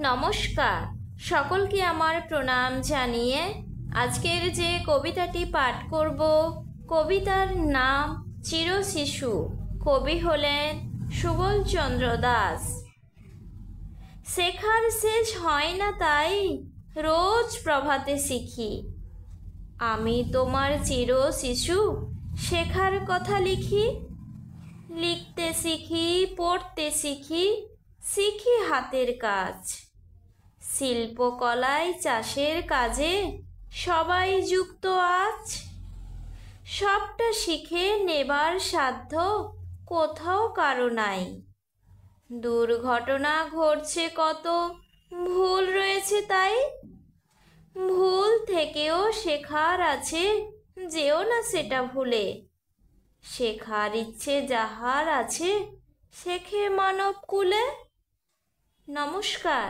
নমস্কার, সকলকে আমার প্রণাম জানিয়ে আজকের যে কবিতাটি পাঠ করব, কবিতার নাম চিরশিশু। কবি হলেন সুবলচন্দ্র দাস। শেখার শেষ হয় না তাই রোজ প্রভাতে শিখি, আমি তোমার চির শিশু শেখার কথা লিখি। লিখতে শিখি, পড়তে শিখি, শিখি হাতের কাজ। শিল্পকলায় চাষের কাজে সবাই যুক্ত আজ। সবটা শিখে নেবার সাধ্য কোথাও কারো নাই। দুর্ঘটনা ঘটছে কত, ভুল রয়েছে তাই। ভুল থেকেও শেখার আছে, যেও না সেটা ভুলে। শেখার ইচ্ছে যাহার আছে, শেখে মানব কুলে। নমস্কার।